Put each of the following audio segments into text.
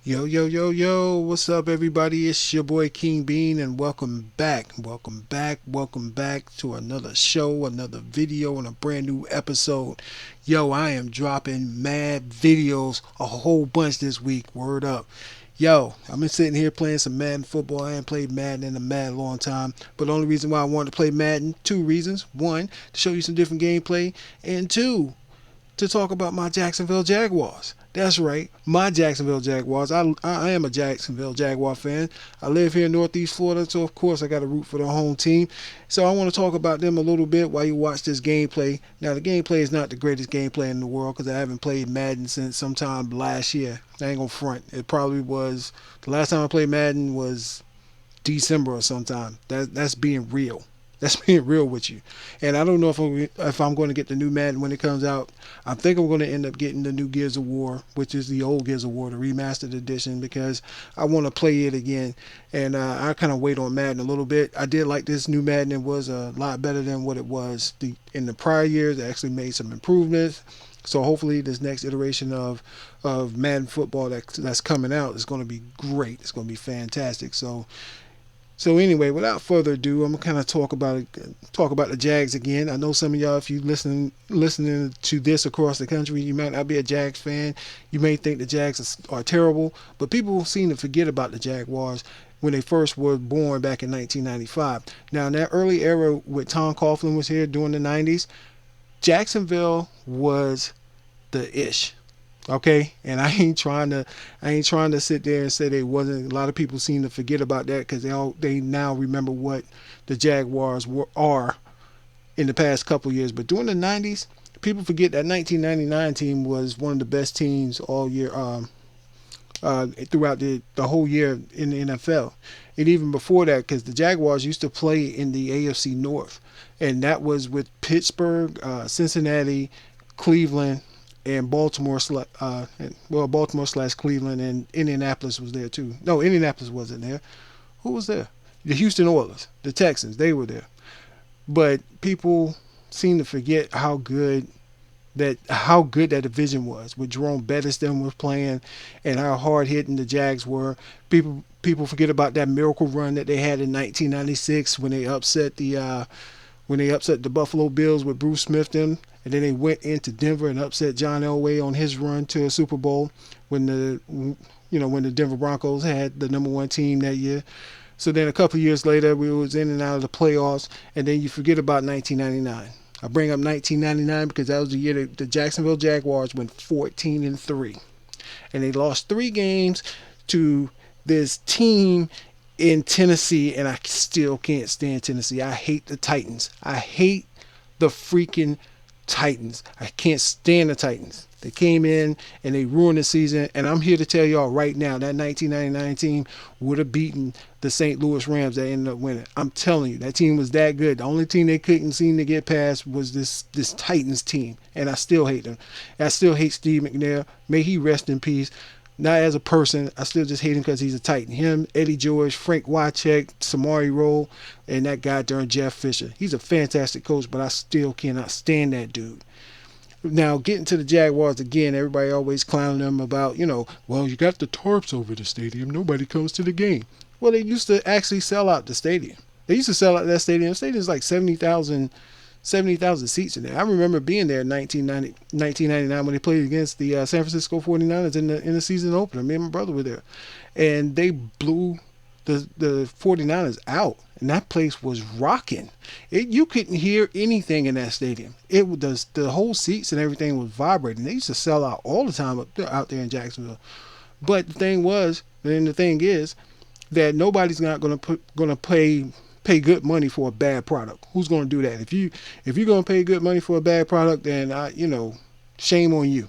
Yo, yo, yo, yo, what's up, everybody? It's your boy King Bean, and welcome back. Welcome back to another show, another video, and a brand new episode. Yo, I am dropping mad videos, a whole bunch this week. Word up. Yo, I've been sitting here playing some Madden football. I haven't played Madden in a mad long time. But the only reason why I wanted to play Madden, two reasons. One, to show you some different gameplay, and two, to talk about my Jacksonville Jaguars. That's right, my Jacksonville Jaguars. I am a Jacksonville Jaguar fan. I live here in Northeast Florida, so of course I got to root for the home team. So I want to talk about them a little bit while you watch this gameplay. Now the gameplay is not the greatest gameplay in the world because I haven't played Madden since sometime last year. I ain't gonna front. It probably was the last time I played Madden was December or sometime. That's being real. That's being real with you. And I don't know if I'm going to get the new Madden when it comes out. I think I'm going to end up getting the new Gears of War, which is the old Gears of War, the remastered edition, because I want to play it again. And I kind of wait on Madden a little bit. I did like this new Madden. It was a lot better than what it was in the prior years. It actually made some improvements. So hopefully this next iteration of Madden football that's coming out is going to be great. It's going to be fantastic. So anyway, without further ado, I'm gonna kind of talk about the Jags again. I know some of y'all, if you listening to this across the country, you might not be a Jags fan. You may think the Jags are terrible, but people seem to forget about the Jaguars when they first were born back in 1995. Now, in that early era with Tom Coughlin was here during the 90s, Jacksonville was the ish. Okay, and I ain't trying to sit there and say they wasn't. A lot of people seem to forget about that because they now remember what the Jaguars are in the past couple years. But during the '90s, people forget that 1999 team was one of the best teams all year. Throughout the whole year in the NFL, and even before that, because the Jaguars used to play in the AFC North, and that was with Pittsburgh, Cincinnati, Cleveland, and Baltimore slash Cleveland, and Indianapolis was there too. No, Indianapolis wasn't there. Who was there? The Houston Oilers, the Texans, they were there. But people seem to forget how good that division was. With Jerome Bettis them was playing, and how hard hitting the Jags were. People forget about that miracle run that they had in 1996 when they upset the Buffalo Bills with Bruce Smith them, and then they went into Denver and upset John Elway on his run to a Super Bowl when the Denver Broncos had the number one team that year. So then a couple of years later, we was in and out of the playoffs, and then you forget about 1999. I bring up 1999 because that was the year that the Jacksonville Jaguars went 14-3, and they lost 3 games to this team in Tennessee, and I still can't stand Tennessee. I hate the Titans. I hate the freaking Titans. I can't stand the Titans. They came in and they ruined the season, and I'm here to tell y'all right now that 1999 team would have beaten the St. Louis Rams that ended up winning. I'm telling you, that team was that good. The only team they couldn't seem to get past was this Titans team, and I still hate them. I still hate Steve McNair. May he rest in peace. Not as a person, I still just hate him because he's a Titan. Him, Eddie George, Frank Wycheck, Samari Rolle, and that guy during Jeff Fisher. He's a fantastic coach, but I still cannot stand that dude. Now, getting to the Jaguars again, everybody always clowning them about, well, you got the tarps over the stadium. Nobody comes to the game. Well, they used to actually sell out the stadium. They used to sell out that stadium. The stadium's like 70,000 seats in there. I remember being there in 1999 when they played against the San Francisco 49ers in the season opener. Me and my brother were there. And they blew the 49ers out. And that place was rocking. You couldn't hear anything in that stadium. It was the whole seats and everything was vibrating. They used to sell out all the time out there in Jacksonville. But the thing is that nobody's not going to pay good money for a bad product. Who's going to do that? If you're going to pay good money for a bad product, then shame on you.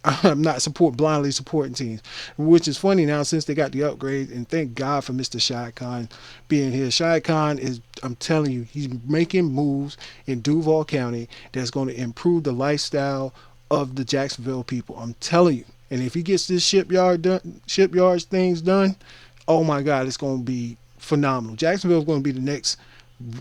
I'm not blindly supporting teams, which is funny now since they got the upgrade, and thank God for Mr. Shad Khan being here. Shad Khan is, I'm telling you, he's making moves in Duval County that's going to improve the lifestyle of the Jacksonville people. I'm telling you. And if he gets this shipyards things done, oh my God, it's going to be phenomenal. Jacksonville is going to be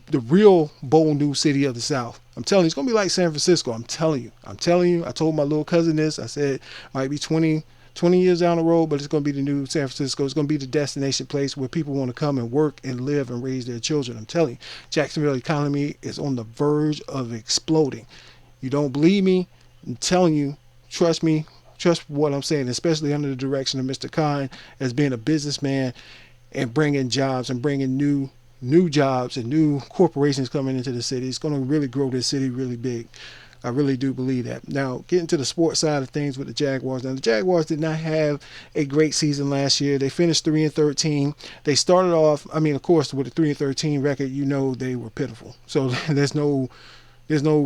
the real bold new city of the South. I'm telling you, it's gonna be like San Francisco. I'm telling you. I told my little cousin this. I said might be 20, 20 years down the road, but it's going to be the new San Francisco. It's going to be the destination place where people want to come and work and live and raise their children. I'm telling you, Jacksonville economy is on the verge of exploding. You don't believe me? I'm telling you, trust me, trust what I'm saying, especially under the direction of Mr. Khan as being a businessman and bringing jobs and bringing new jobs and new corporations coming into the city. It's going to really grow this city really big. I really do believe that. Now, getting to the sports side of things with the Jaguars. Now, the Jaguars did not have a great season last year. They finished 3-13. They started off, I mean, of course, with a 3-13 record, you know they were pitiful. So there's no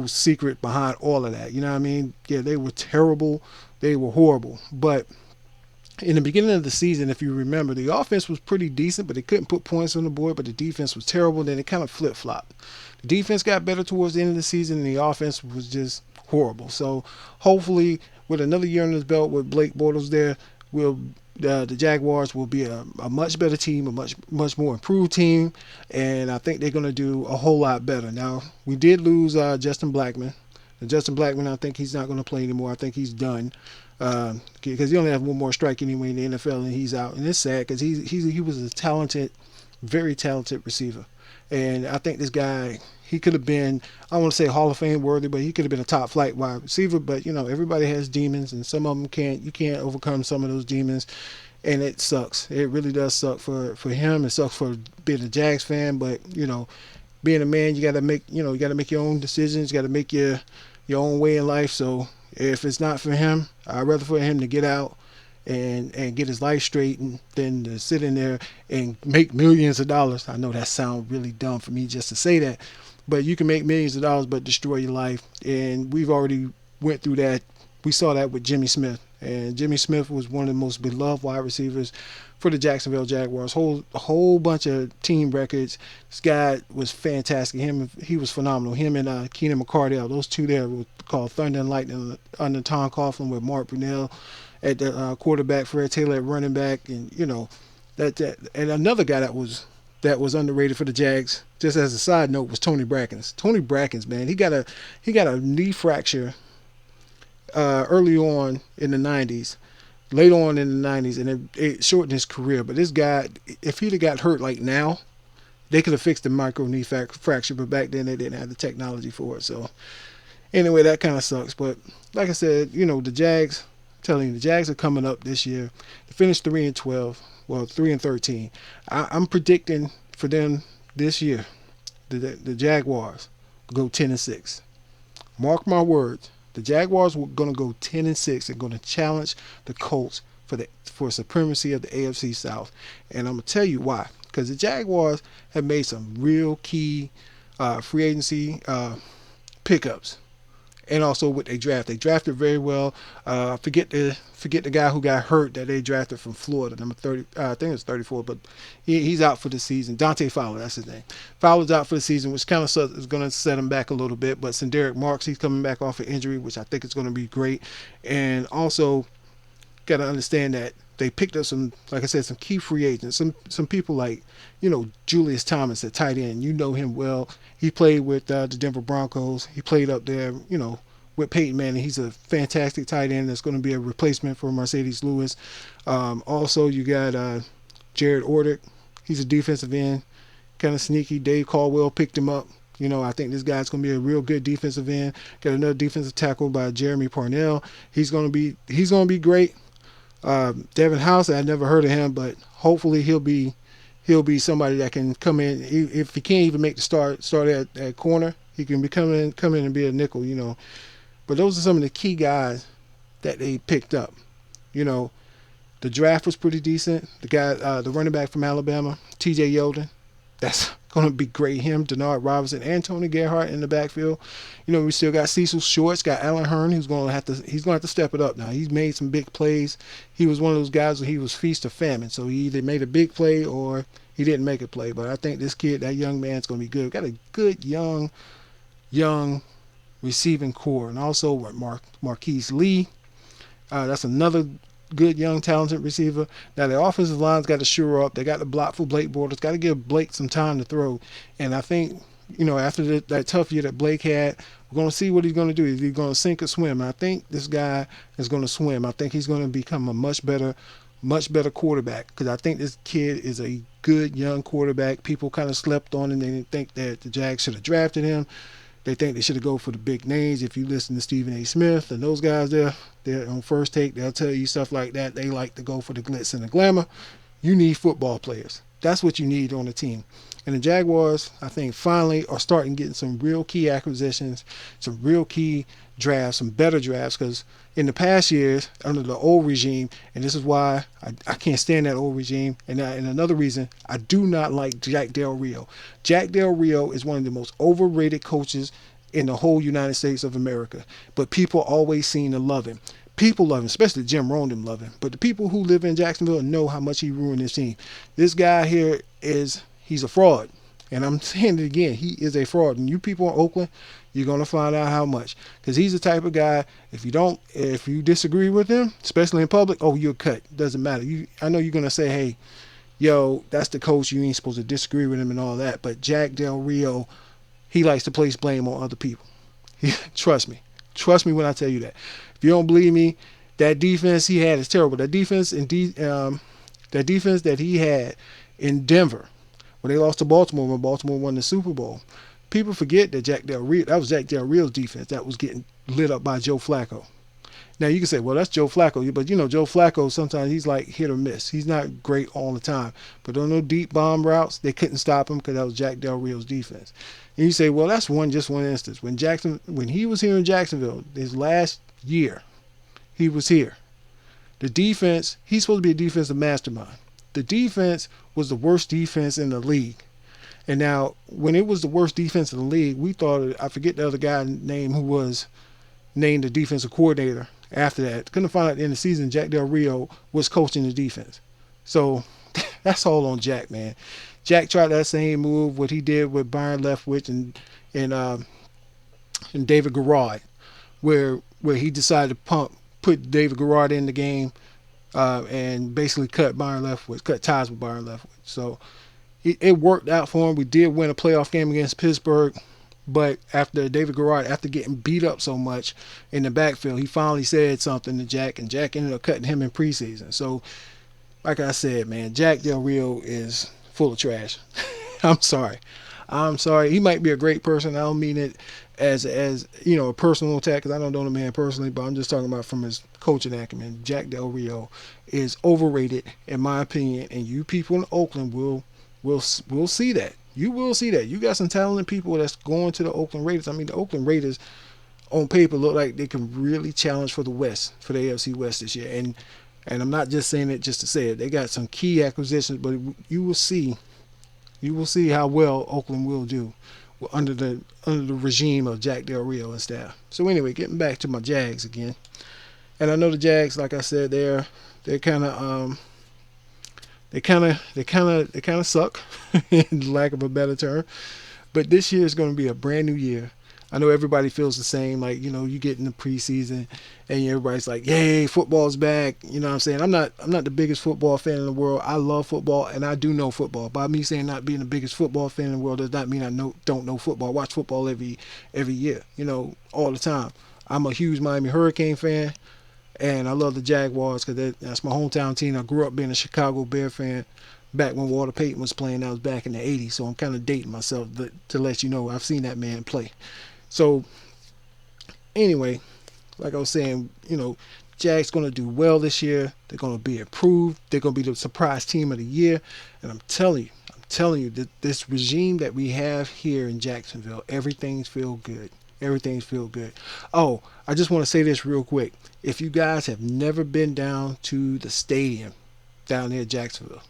secret behind all of that. You know what I mean? Yeah, they were terrible. They were horrible. But in the beginning of the season, if you remember, the offense was pretty decent, but they couldn't put points on the board, but the defense was terrible. Then it kind of flip-flopped. The defense got better towards the end of the season, and the offense was just horrible. So hopefully, with another year on his belt with Blake Bortles there, the Jaguars will be a much better team, a much more improved team, and I think they're going to do a whole lot better. Now, we did lose Justin Blackmon. And Justin Blackmon, I think he's not going to play anymore. I think he's done because he only has one more strike anyway in the NFL, and he's out. And it's sad because he was a talented, very talented receiver. And I think this guy, he could have been, I don't want to say Hall of Fame worthy, but he could have been a top flight wide receiver. But, you know, everybody has demons, and some of them you can't overcome some of those demons. And it sucks. It really does suck for him. It sucks for being a Jags fan. But, you know, being a man, you got to make your own decisions. You got to make your own way in life. So if it's not for him, I'd rather for him to get out and get his life straight than to sit in there and make millions of dollars. I know that sounds really dumb for me just to say that, but you can make millions of dollars but destroy your life. And we've already went through that. We saw that with Jimmy Smith. And Jimmy Smith was one of the most beloved wide receivers for the Jacksonville Jaguars. A whole bunch of team records. This guy was fantastic. He was phenomenal. Him and Keenan McCardell, those two there were called Thunder and Lightning under Tom Coughlin with Mark Brunell at the quarterback, Fred Taylor at running back, and you know that and another guy that was underrated for the Jags. Just as a side note, was Tony Brackens. Tony Brackens, man, he got a knee fracture early on in the 90s, late on in the 90s, and it shortened his career. But this guy, if he'd have got hurt like now, they could have fixed the micro knee fracture, but back then they didn't have the technology for it. So anyway, that kind of sucks. But like I said, you know, the Jags, I'm telling you, the Jags are coming up this year. They finished 3-12, well, 3-13. I'm predicting for them this year, the Jaguars go 10-6. Mark my words. The Jaguars were going to go 10-6. They're going to challenge the Colts for supremacy of the AFC South. And I'm going to tell you why. Because the Jaguars have made some real key free agency pickups. And also what they draft. They drafted very well. Forget the guy who got hurt that they drafted from Florida, number 30. I think it's 34, but he's out for the season. Dante Fowler, that's his name. Fowler's out for the season, which kind of is going to set him back a little bit. But Derek Marks, he's coming back off an injury, which I think is going to be great. And also got to understand that they picked up some, like I said, some key free agents. Some people like, you know, Julius Thomas at tight end. You know him well. He played with the Denver Broncos. He played up there, you know, with Peyton Manning. He's a fantastic tight end that's going to be a replacement for Mercedes Lewis. Also, you got Jared Ordick. He's a defensive end, kind of sneaky. Dave Caldwell picked him up. You know, I think this guy's going to be a real good defensive end. Got another defensive tackle by Jeremy Parnell. He's going to be great. Devin House, I never heard of him, but hopefully he'll be somebody that can come in. If he can't even make the start at corner, he can come in and be a nickel, you know. But those are some of the key guys that they picked up. You know, the draft was pretty decent. The guy, the running back from Alabama, T.J. Yeldon, that's going to be great. Him, Denard Robinson, and Tony Gerhardt in the backfield. You know, we still got Cecil Shorts, got Alan Hearn, who's going to have to step it up now. He's made some big plays. He was one of those guys where he was feast or famine. So he either made a big play or he didn't make a play. But I think this kid, that young man's going to be good. We've got a good young receiving core, and also Marquise Lee. That's another good young talented receiver. Now the offensive line's got to shore up. They got to block for Blake Bortles. Got to give Blake some time to throw. And I think after that tough year that Blake had, we're going to see what he's going to do. Is he going to sink or swim? And I think this guy is going to swim. I think he's going to become a much better quarterback, because I think this kid is a good young quarterback. People kind of slept on him. They didn't think that the Jags should have drafted him. They think they should have go for the big names. If you listen to Stephen A. Smith and those guys there, they're on First Take, they'll tell you stuff like that. They like to go for the glitz and the glamour. You need football players. That's what you need on the team. And the Jaguars, I think, finally are starting getting some real key acquisitions, some real key drafts, some better drafts, because in the past years, under the old regime, and this is why I can't stand that old regime, and another reason, I do not like Jack Del Rio. Jack Del Rio is one of the most overrated coaches in the whole United States of America, but people always seem to love him. People love him, especially Jim Rohn love him. But the people who live in Jacksonville know how much he ruined his team. This guy here he's a fraud. And I'm saying it again, he is a fraud. And you people in Oakland, you're going to find out how much. Because he's the type of guy, if you disagree with him, especially in public, you're cut. Doesn't matter. I know you're going to say, hey, yo, that's the coach. You ain't supposed to disagree with him and all that. But Jack Del Rio, he likes to place blame on other people. Trust me. Trust me when I tell you that. If you don't believe me, that defense he had is terrible. That defense that he had in Denver, when they lost to Baltimore, when Baltimore won the Super Bowl, people forget that that was Jack Del Rio's defense that was getting lit up by Joe Flacco. Now you can say, well, that's Joe Flacco, but Joe Flacco, sometimes he's like hit or miss. He's not great all the time. But on those deep bomb routes, they couldn't stop him because that was Jack Del Rio's defense. And you say, well, that's just one instance. When he was here in Jacksonville, his last year, he was here. The defense, he's supposed to be a defensive mastermind. The defense was the worst defense in the league. And now, when it was the worst defense in the league, we thought, I forget the other guy's name who was named the defensive coordinator after that. Couldn't find out at the end of the season, Jack Del Rio was coaching the defense. So that's all on Jack, man. Jack tried that same move, what he did with Byron Leftwich and David Garrard, where he decided to put David Garrard in the game and basically cut ties with Byron Leftwich. So it worked out for him. We did win a playoff game against Pittsburgh, but after David Garrard, after getting beat up so much in the backfield, he finally said something to Jack, and Jack ended up cutting him in preseason. So, like I said, man, Jack Del Rio is full of trash. I'm sorry. He might be a great person. I don't mean it as a personal attack, because I don't know the man personally, but I'm just talking about from his coaching acumen. Jack Del Rio is overrated, in my opinion, and you people in Oakland will see that. You will see that. You got some talented people that's going to the Oakland Raiders. I mean, the Oakland Raiders on paper look like they can really challenge for the West, for the AFC West this year. And I'm not just saying it just to say it. They got some key acquisitions, but you will see how well Oakland will do under the regime of Jack Del Rio and staff. So anyway, getting back to my Jags again. And I know the Jags, like I said, they're kind of suck, in lack of a better term. But this year is going to be a brand new year. I know everybody feels the same. Like, you get in the preseason and everybody's like, yay, football's back. You know what I'm saying? I'm not the biggest football fan in the world. I love football and I do know football. By me saying not being the biggest football fan in the world does not mean I don't know football. I watch football every year, all the time. I'm a huge Miami Hurricane fan, and I love the Jaguars because that's my hometown team. I grew up being a Chicago Bear fan back when Walter Payton was playing. That was back in the 80s, so I'm kind of dating myself to let you know I've seen that man play. So, anyway, like I was saying, Jags going to do well this year. They're going to be improved. They're going to be the surprise team of the year. And I'm telling you that this regime that we have here in Jacksonville, everything's feel good. Everything's feel good. Oh, I just want to say this real quick. If you guys have never been down to the stadium down there in Jacksonville,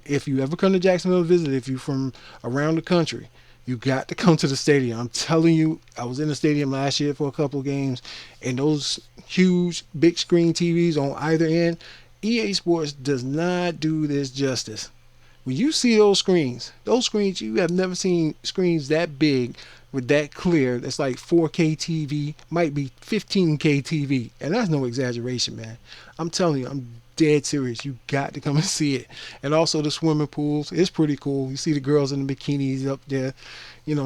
if you ever come to Jacksonville to visit, if you're from around the country, you got to come to the stadium. I'm telling you, I was in the stadium last year for a couple of games, and those huge big screen TVs on either end, EA Sports does not do this justice. When you see those screens, you have never seen screens that big with that clear. That's like 4K TV, might be 15K TV, and that's no exaggeration, man. I'm telling you, I'm dead serious. You got to come and see it. And also the swimming pools. It's pretty cool. You see the girls in the bikinis up there,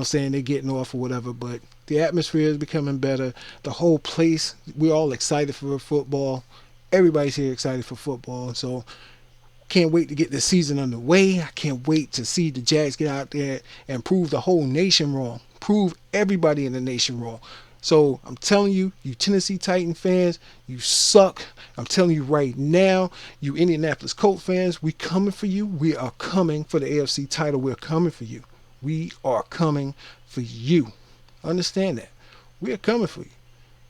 saying they're getting off or whatever. But the atmosphere is becoming better. The whole place, we're all excited for football. Everybody's here excited for football. So can't wait to get this season underway. I can't wait to see the Jags get out there and prove the whole nation wrong. Prove everybody in the nation wrong. So I'm telling you, you Tennessee Titan fans, you suck. I'm telling you right now, you Indianapolis Colts fans, we coming for you. We are coming for the AFC title. We're coming for you. We are coming for you. Understand that. We are coming for you.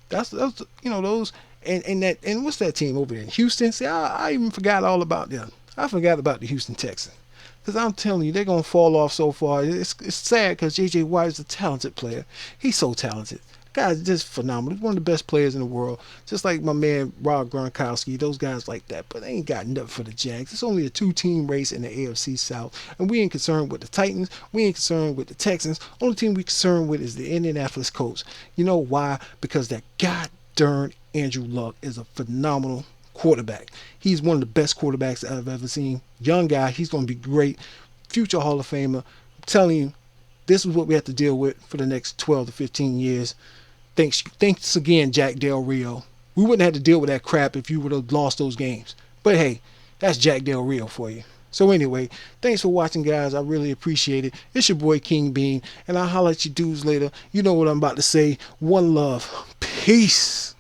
That's those, and what's that team over there in Houston? See, I even forgot all about them. I forgot about the Houston Texans. Because I'm telling you, they're going to fall off so far. It's sad because J.J. Watt is a talented player. He's so talented. Guy's just phenomenal. He's one of the best players in the world. Just like my man Rob Gronkowski, those guys like that. But they ain't got nothing for the Jags. It's only a two-team race in the AFC South. And we ain't concerned with the Titans. We ain't concerned with the Texans. Only team we concerned with is the Indianapolis Colts. You know why? Because that god darn Andrew Luck is a phenomenal quarterback. He's one of the best quarterbacks I've ever seen. Young guy. He's going to be great. Future Hall of Famer. I'm telling you, this is what we have to deal with for the next 12 to 15 years. Thanks again, Jack Del Rio. We wouldn't have to deal with that crap if you would have lost those games. But hey, that's Jack Del Rio for you. So anyway, thanks for watching, guys. I really appreciate it. It's your boy King Bean, and I'll holler at you dudes later. You know what I'm about to say. One love. Peace.